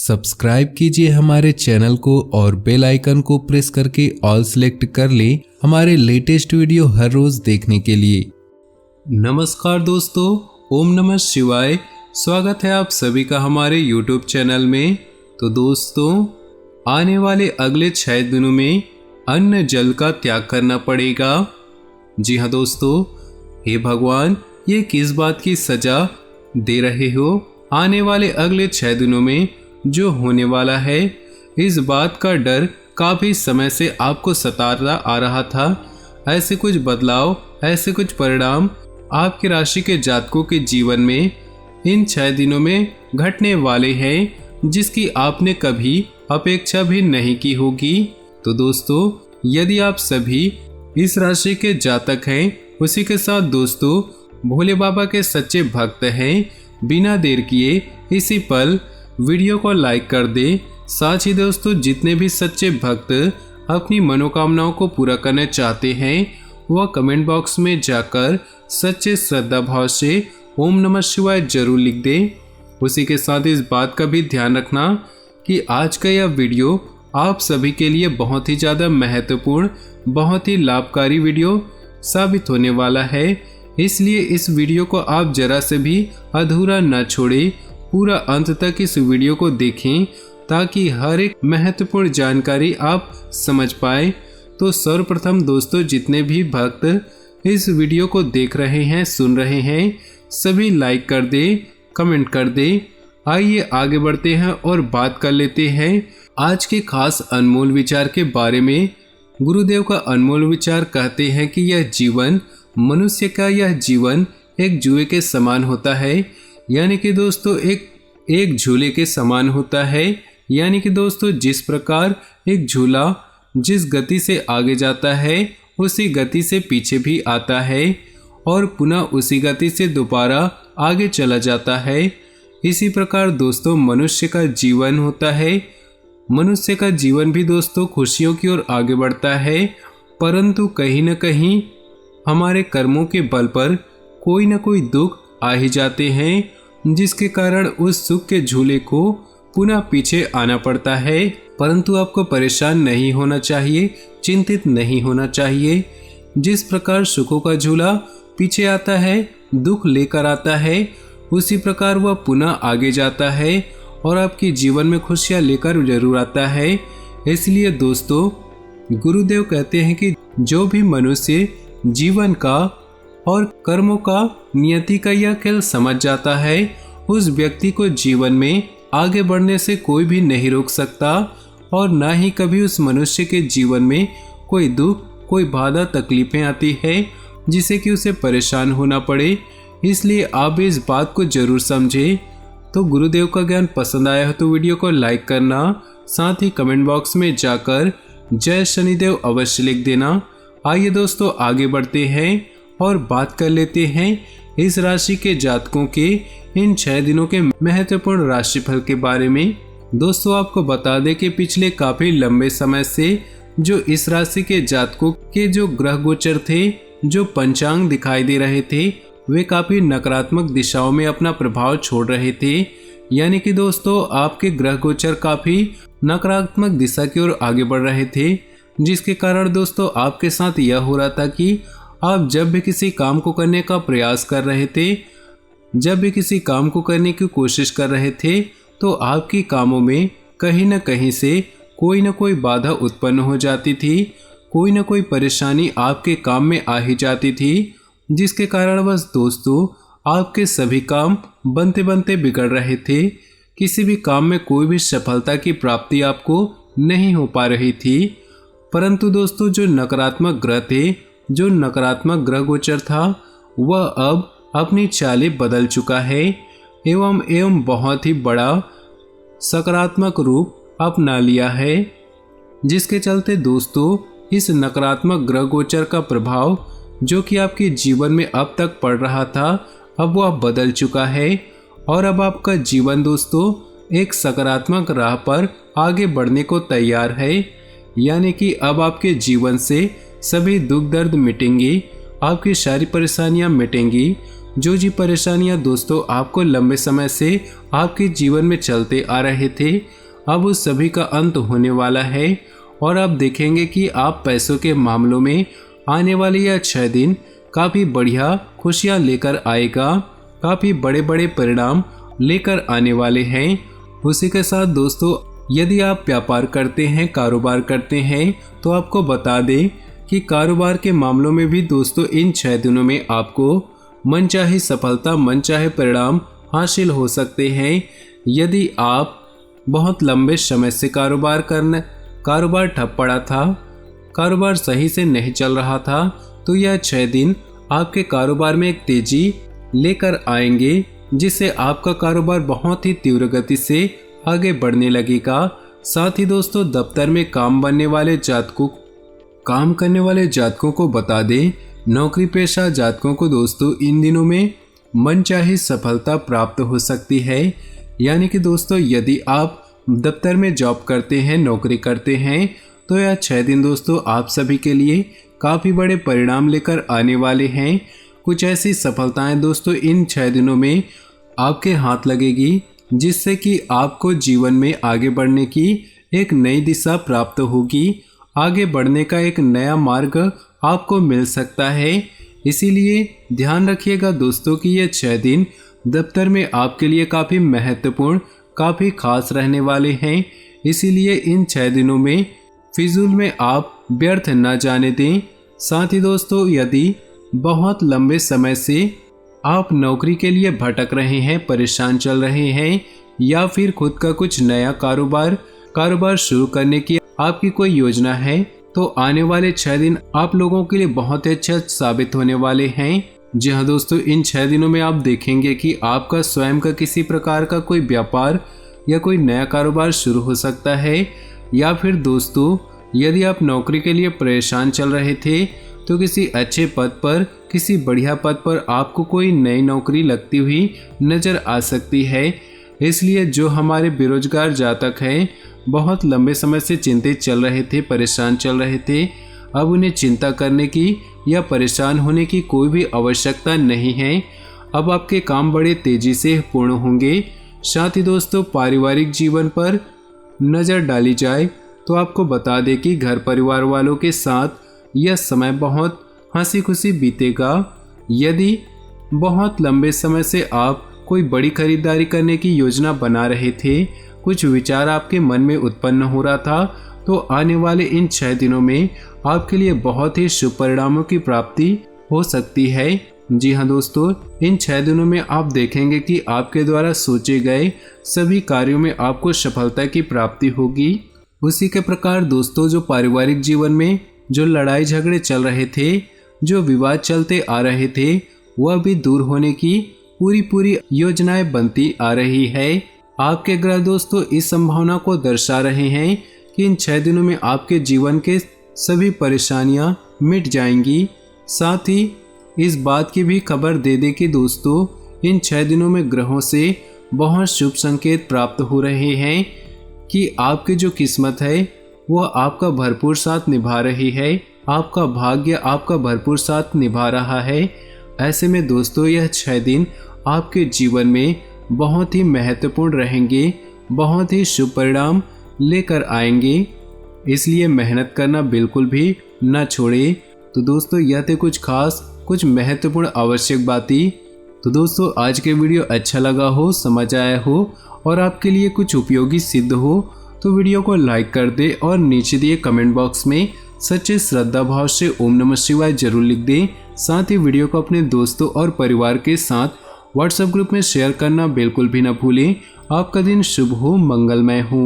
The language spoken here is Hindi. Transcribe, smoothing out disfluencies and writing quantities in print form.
सब्सक्राइब कीजिए हमारे चैनल को और बेल आइकन को प्रेस करके ऑल सेलेक्ट कर लें हमारे लेटेस्ट वीडियो हर रोज देखने के लिए। नमस्कार दोस्तों, ओम नमः शिवाय। स्वागत है आप सभी का हमारे YouTube चैनल में। तो दोस्तों, आने वाले अगले 6 दिनों में अन्न जल का त्याग करना पड़ेगा। जी हाँ दोस्तों, हे भगवान, ये किस बात की सजा दे रहे हो? आने वाले अगले 6 दिनों में जो होने वाला है, इस बात का डर काफ़ी समय से आपको सताता आ रहा था। ऐसे कुछ बदलाव, ऐसे कुछ परिणाम आपकी राशि के जातकों के जीवन में इन 6 दिनों में घटने वाले हैं, जिसकी आपने कभी अपेक्षा भी नहीं की होगी। तो दोस्तों, यदि आप सभी इस राशि के जातक हैं, उसी के साथ दोस्तों भोले बाबा के सच्चे भक्त हैं, बिना देर किए इसी पल वीडियो को लाइक कर दे। साथ ही दोस्तों, जितने भी सच्चे भक्त अपनी मनोकामनाओं को पूरा करना चाहते हैं, वह कमेंट बॉक्स में जाकर सच्चे श्रद्धा भाव से ओम नमः शिवाय जरूर लिख दे। उसी के साथ इस बात का भी ध्यान रखना कि आज का यह वीडियो आप सभी के लिए बहुत ही ज़्यादा महत्वपूर्ण, बहुत ही लाभकारी वीडियो साबित होने वाला है। इसलिए इस वीडियो को आप जरा से भी अधूरा न छोड़ें, पूरा अंत तक इस वीडियो को देखें ताकि हर एक महत्वपूर्ण जानकारी आप समझ पाए। तो सर्वप्रथम दोस्तों, जितने भी भक्त इस वीडियो को देख रहे हैं, सुन रहे हैं, सभी लाइक कर दे, कमेंट कर दे। आइए आगे बढ़ते हैं और बात कर लेते हैं आज के खास अनमोल विचार के बारे में। गुरुदेव का अनमोल विचार कहते हैं कि यह जीवन, मनुष्य का यह जीवन एक जुए के समान होता है। यानी कि दोस्तों एक झूले के समान होता है। यानी कि दोस्तों, जिस प्रकार एक झूला जिस गति से आगे जाता है, उसी गति से पीछे भी आता है और पुनः उसी गति से दोबारा आगे चला जाता है। इसी प्रकार दोस्तों मनुष्य का जीवन होता है। मनुष्य का जीवन भी दोस्तों खुशियों की ओर आगे बढ़ता है, परंतु कहीं न कहीं हमारे कर्मों के बल पर कोई न कोई दुख आ ही जाते हैं, जिसके कारण उस सुख के झूले को पुनः पीछे आना पड़ता है। परंतु आपको परेशान नहीं होना चाहिए, चिंतित नहीं होना चाहिए। जिस प्रकार सुखों का झूला पीछे आता है, दुख लेकर आता है, उसी प्रकार वह पुनः आगे जाता है और आपके जीवन में खुशियाँ लेकर जरूर आता है। इसलिए दोस्तों, गुरुदेव कहते हैं कि जो भी मनुष्य जीवन का और कर्मों का, नियति का यह खेल समझ जाता है, उस व्यक्ति को जीवन में आगे बढ़ने से कोई भी नहीं रोक सकता और ना ही कभी उस मनुष्य के जीवन में कोई दुख, कोई बाधा, तकलीफें आती है जिससे कि उसे परेशान होना पड़े। इसलिए आप इस बात को जरूर समझें। तो गुरुदेव का ज्ञान पसंद आया हो तो वीडियो को लाइक करना, साथ ही कमेंट बॉक्स में जाकर जय शनिदेव अवश्य लिख देना। आइए दोस्तों आगे बढ़ते हैं और बात कर लेते हैं इस राशि के जातकों के इन 6 दिनों के महत्वपूर्ण राशिफल के बारे में। दोस्तों, आपको बता दें कि पिछले काफी लंबे समय से जो इस राशि के जातकों के जो ग्रह गोचर थे, जो पंचांग दिखाई दे रहे थे, वे काफी नकारात्मक दिशाओं में अपना प्रभाव छोड़ रहे थे। यानी कि दोस्तों, आपके ग्रह गोचर काफी नकारात्मक दिशा की ओर आगे बढ़ रहे थे, जिसके कारण दोस्तों आपके साथ यह हो रहा था कि आप जब भी किसी काम को करने का प्रयास कर रहे थे, जब भी किसी काम को करने की कोशिश कर रहे थे, तो आपकी कामों में कहीं न कहीं से कोई न कोई बाधा उत्पन्न हो जाती थी, कोई न कोई परेशानी आपके काम में आ ही जाती थी, जिसके कारण बस दोस्तों आपके सभी काम बनते बनते बिगड़ रहे थे। किसी भी काम में कोई भी सफलता की प्राप्ति आपको नहीं हो पा रही थी। परंतु दोस्तों, जो नकारात्मक ग्रह थे, जो नकारात्मक ग्रह गोचर था, वह अब अपनी चालें बदल चुका है एवं बहुत ही बड़ा सकारात्मक रूप अपना लिया है, जिसके चलते दोस्तों इस नकारात्मक ग्रह गोचर का प्रभाव जो कि आपके जीवन में अब तक पड़ रहा था, अब वह बदल चुका है और अब आपका जीवन दोस्तों एक सकारात्मक राह पर आगे बढ़ने को तैयार है। यानी कि अब आपके जीवन से सभी दुख दर्द मिटेंगे, आपकी सारी परेशानियां मिटेंगी जो जी परेशानियां दोस्तों आपको लंबे समय से आपके जीवन में चलते आ रहे थे, अब उस सभी का अंत होने वाला है और आप देखेंगे कि आप पैसों के मामलों में आने वाले यह 6 दिन काफ़ी बढ़िया खुशियां लेकर आएगा, काफ़ी बड़े बड़े परिणाम लेकर आने वाले हैं। उसी के साथ दोस्तों यदि आप व्यापार करते हैं, कारोबार करते हैं, तो आपको बता दें कि कारोबार के मामलों में भी दोस्तों इन 6 दिनों में आपको मनचाही सफलता, मनचाहे परिणाम हासिल हो सकते हैं। यदि आप बहुत लंबे समय से कारोबार ठप पड़ा था, कारोबार सही से नहीं चल रहा था, तो यह 6 दिन आपके कारोबार में एक तेजी लेकर आएंगे, जिससे आपका कारोबार बहुत ही तीव्र गति से आगे बढ़ने लगेगा। साथ ही दोस्तों दफ्तर में काम करने वाले जातकों को बता दें, नौकरी पेशा जातकों को दोस्तों इन दिनों में मनचाही सफलता प्राप्त हो सकती है। यानी कि दोस्तों यदि आप दफ्तर में जॉब करते हैं, नौकरी करते हैं, तो यह 6 दिन दोस्तों आप सभी के लिए काफ़ी बड़े परिणाम लेकर आने वाले हैं। कुछ ऐसी सफलताएं दोस्तों इन 6 दिनों में आपके हाथ लगेगी, जिससे कि आपको जीवन में आगे बढ़ने की एक नई दिशा प्राप्त होगी, आगे बढ़ने का एक नया मार्ग आपको मिल सकता है। इसीलिए ध्यान रखिएगा दोस्तों कि ये 6 दिन दफ्तर में आपके लिए काफ़ी महत्वपूर्ण, काफ़ी खास रहने वाले हैं। इसीलिए इन 6 दिनों में फिजूल में आप व्यर्थ न जाने दें। साथ ही दोस्तों यदि बहुत लंबे समय से आप नौकरी के लिए भटक रहे हैं, परेशान चल रहे हैं, या फिर खुद का कुछ नया कारोबार शुरू करने की आपकी कोई योजना है, तो आने वाले 6 दिन आप लोगों के लिए बहुत ही अच्छा साबित होने वाले हैं। जी हाँ दोस्तों, इन 6 दिनों में आप देखेंगे कि आपका स्वयं का किसी प्रकार का कोई व्यापार या कोई नया कारोबार शुरू हो सकता है। या फिर दोस्तों यदि आप नौकरी के लिए परेशान चल रहे थे, तो किसी अच्छे पद पर, किसी बढ़िया पद पर आपको कोई नई नौकरी लगती हुई नज़र आ सकती है। इसलिए जो हमारे बेरोजगार जातक हैं, बहुत लंबे समय से चिंतित चल रहे थे, परेशान चल रहे थे, अब उन्हें चिंता करने की या परेशान होने की कोई भी आवश्यकता नहीं है। अब आपके काम बड़े तेजी से पूर्ण होंगे। साथ ही दोस्तों पारिवारिक जीवन पर नज़र डाली जाए तो आपको बता दें कि घर परिवार वालों के साथ यह समय बहुत हंसी खुशी बीतेगा। यदि बहुत लंबे समय से आप कोई बड़ी खरीदारी करने की योजना बना रहे थे, कुछ विचार आपके मन में उत्पन्न हो रहा था, तो आने वाले इन 6 दिनों में आपके लिए बहुत ही शुभ परिणामों की प्राप्ति हो सकती है। जी हाँ दोस्तों, इन 6 दिनों में आप देखेंगे कि आपके द्वारा सोचे गए सभी कार्यों में आपको सफलता की प्राप्ति होगी। उसी के प्रकार दोस्तों जो पारिवारिक जीवन में जो लड़ाई झगड़े चल रहे थे, जो विवाद चलते आ रहे थे, वह भी दूर होने की पूरी योजनाएं बनती आ रही है। आपके ग्रह दोस्तों इस संभावना को दर्शा रहे हैं कि इन 6 दिनों में आपके जीवन के सभी परेशानियां मिट जाएंगी। साथ ही इस बात की भी खबर दे दे कि दोस्तों इन 6 दिनों में ग्रहों से बहुत शुभ संकेत प्राप्त हो रहे हैं कि आपकी जो किस्मत है वह आपका भरपूर साथ निभा रही है, आपका भाग्य आपका भरपूर साथ निभा रहा है। ऐसे में दोस्तों यह 6 दिन आपके जीवन में बहुत ही महत्वपूर्ण रहेंगे, बहुत ही शुभ परिणाम लेकर आएंगे। इसलिए मेहनत करना बिल्कुल भी न छोड़े। तो दोस्तों यह थे कुछ खास, कुछ महत्वपूर्ण आवश्यक बातें। तो दोस्तों आज के वीडियो अच्छा लगा हो, समझ आया हो और आपके लिए कुछ उपयोगी सिद्ध हो तो वीडियो को लाइक कर दे और नीचे दिए कमेंट बॉक्स में सच्चे श्रद्धा भाव से ओम नमः शिवाय जरूर लिख दें। साथ ही वीडियो को अपने दोस्तों और परिवार के साथ व्हाट्सएप ग्रुप में शेयर करना बिल्कुल भी न भूलें। आपका दिन शुभ हो, मंगलमय हो।